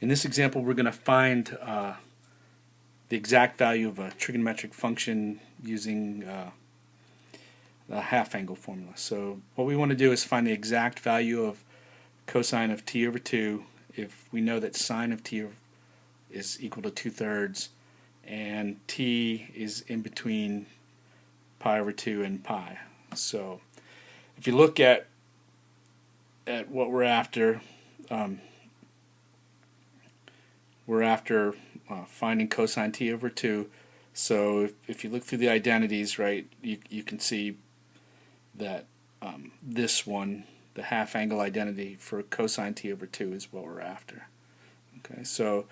In this example, we're going to find the exact value of a trigonometric function using the half angle formula. So what we want to do is find the exact value of cosine of t over 2 if we know that sine of t is equal to 2/3 and t is in between pi over 2 and pi. So if you look at what we're after, finding cosine t over 2. So if you look through the identities, right, you can see that this one, the half angle identity for cosine t over 2, is what we're after. Okay, so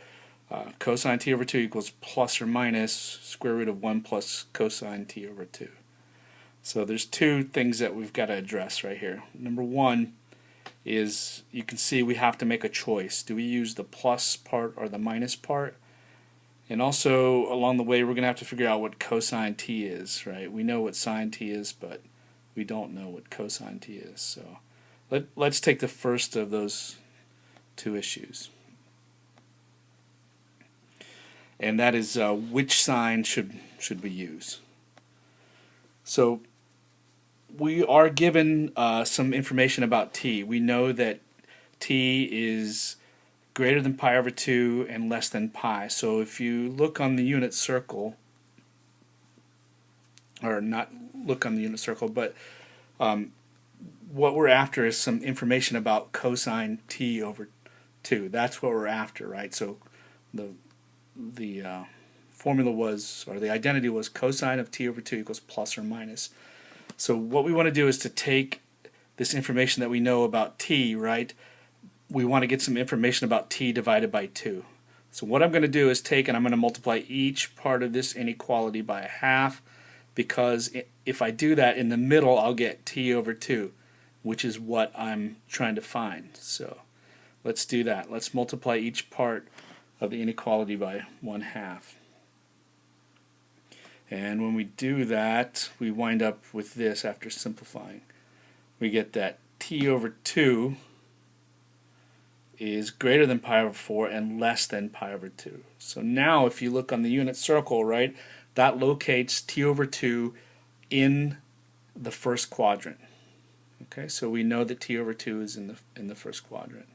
cosine t over 2 equals plus or minus square root of 1 plus cosine t over 2. So there's two things that we've got to address right here. Number one is, you can see we have to make a choice. Do we use the plus part or the minus part? And also along the way we're going to have to figure out what cosine t is, right? We know what sine t is, but we don't know what cosine t is. So let's take the first of those two issues. And that is which sign should we use? So we are given some information about t. We know that t is greater than pi over 2 and less than pi. So if you look on the unit circle, or not look on the unit circle, but what we're after is some information about cosine t over 2. That's what we're after, right? So the formula was, or the identity was, cosine of t over 2 equals plus or minus. So what we want to do is to take this information that we know about t, right? We want to get some information about t divided by 2. So what I'm going to do is take and I'm going to multiply each part of this inequality by a half, because if I do that in the middle I'll get t over 2, which is what I'm trying to find. So let's do that. Let's multiply each part of the inequality by 1/2. And when we do that, we wind up with this after simplifying. We get that t over 2 is greater than pi over 4 and less than pi over 2. So now if you look on the unit circle, right, that locates t over 2 in the first quadrant. Okay, so we know that t over 2 is in the first quadrant.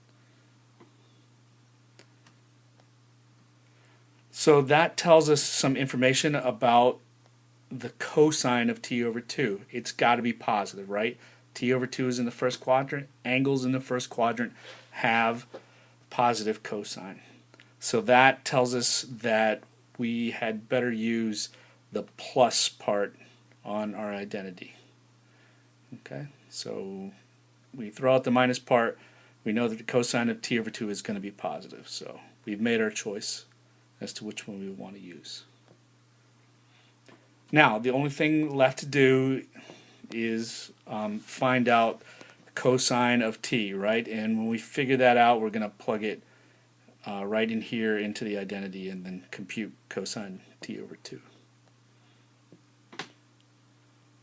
So that tells us some information about the cosine of t over 2. It's got to be positive, right? T over 2 is in the first quadrant. Angles in the first quadrant have positive cosine. So that tells us that we had better use the plus part on our identity. Okay, so we throw out the minus part. We know that the cosine of t over 2 is going to be positive. So we've made our choice as to which one we want to use. Now, the only thing left to do is find out cosine of t, right? And when we figure that out, we're going to plug it right in here into the identity and then compute cosine t over 2.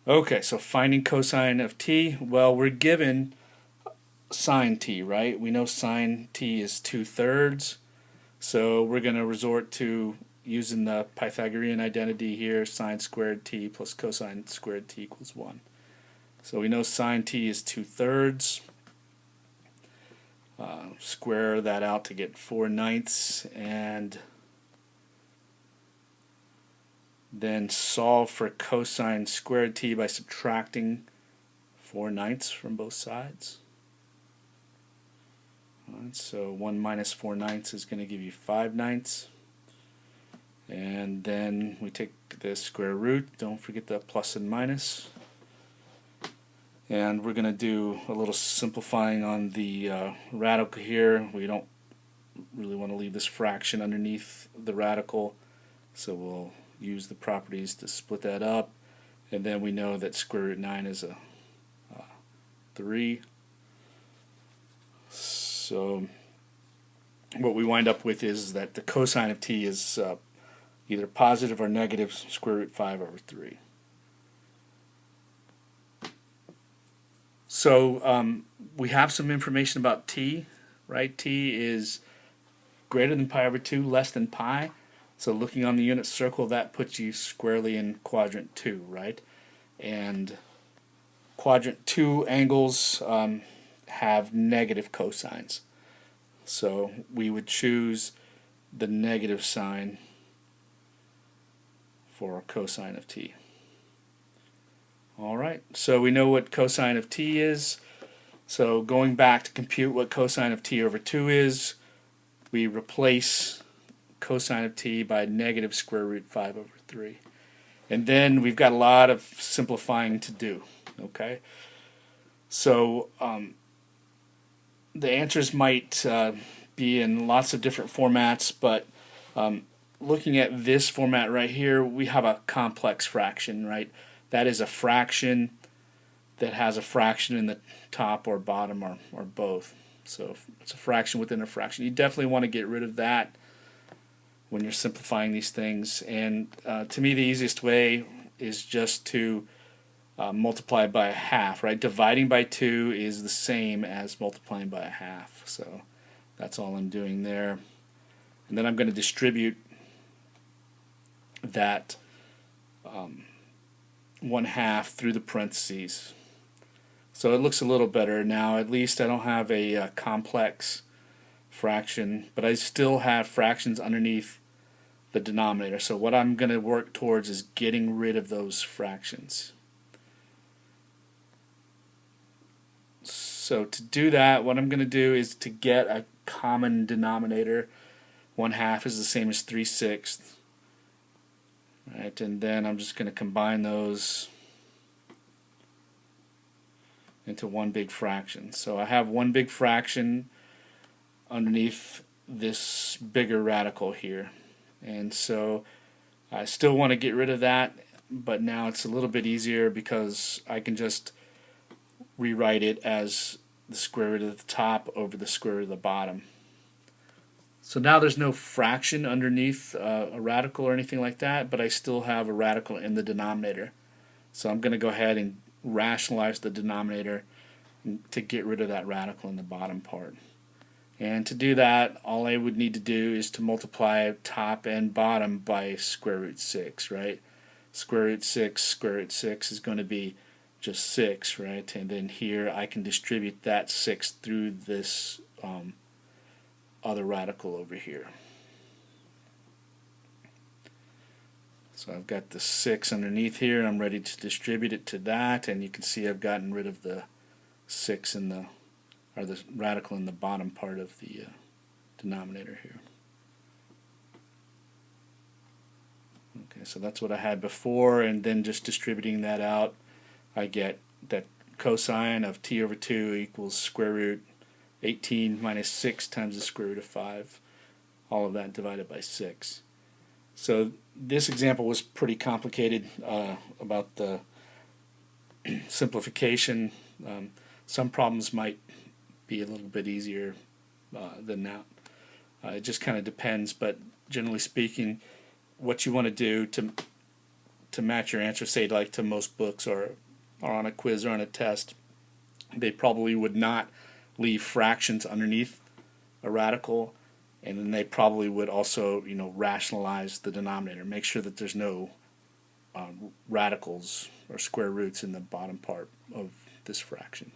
Okay, so finding cosine of t, well, we're given sine t, right? We know sine t is 2/3, so we're going to resort to using the Pythagorean identity here, sine squared t plus cosine squared t equals 1. So we know sine t is 2/3. Square that out to get 4/9, and then solve for cosine squared t by subtracting 4/9 from both sides. Alright, so 1 minus 4/9 is going to give you 5/9. And then we take the square root, don't forget the plus and minus. And we're going to do a little simplifying on the radical here. We don't really want to leave this fraction underneath the radical, so we'll use the properties to split that up. And then we know that square root 9 is a 3. So what we wind up with is that the cosine of t is either positive or negative square root 5 over 3. So we have some information about t, right? T is greater than pi over 2, less than pi. So looking on the unit circle, that puts you squarely in quadrant 2, right? And quadrant 2 angles have negative cosines. So we would choose the negative sign for cosine of t. Alright, so we know what cosine of t is. So going back to compute what cosine of t over 2 is, we replace cosine of t by negative square root 5 over 3. And then we've got a lot of simplifying to do. Okay, so the answers might be in lots of different formats, but looking at this format right here, we have a complex fraction, right? That is a fraction that has a fraction in the top or bottom or both. So it's a fraction within a fraction. You definitely want to get rid of that when you're simplifying these things. And to me, the easiest way is just to multiply by a half, right? Dividing by 2 is the same as multiplying by a half. So that's all I'm doing there. And then I'm going to distribute that 1/2 through the parentheses. So it looks a little better now. At least I don't have a complex fraction, but I still have fractions underneath the denominator. So what I'm going to work towards is getting rid of those fractions. So to do that, what I'm going to do is to get a common denominator. 1/2 is the same as 3/6. Right, and then I'm just going to combine those into one big fraction. So I have one big fraction underneath this bigger radical here. And so I still want to get rid of that, but now it's a little bit easier because I can just rewrite it as the square root of the top over the square root of the bottom. So now there's no fraction underneath a radical or anything like that, but I still have a radical in the denominator. So I'm going to go ahead and rationalize the denominator to get rid of that radical in the bottom part. And to do that, all I would need to do is to multiply top and bottom by square root 6, right? Square root 6 is going to be just 6, right? And then here I can distribute that 6 through this other radical over here. So I've got the 6 underneath here, and I'm ready to distribute it to that, and you can see I've gotten rid of the 6 in the radical in the bottom part of the denominator here. Okay, so that's what I had before, and then just distributing that out, I get that cosine of t over 2 equals square root 18 minus 6 times the square root of 5, all of that divided by 6. So this example was pretty complicated about the simplification. Some problems might be a little bit easier than that. It just kind of depends, but generally speaking, what you want to do to match your answer, say like to most books or on a quiz or on a test, they probably would not leave fractions underneath a radical, and then they probably would also, rationalize the denominator. Make sure that there's no radicals or square roots in the bottom part of this fraction.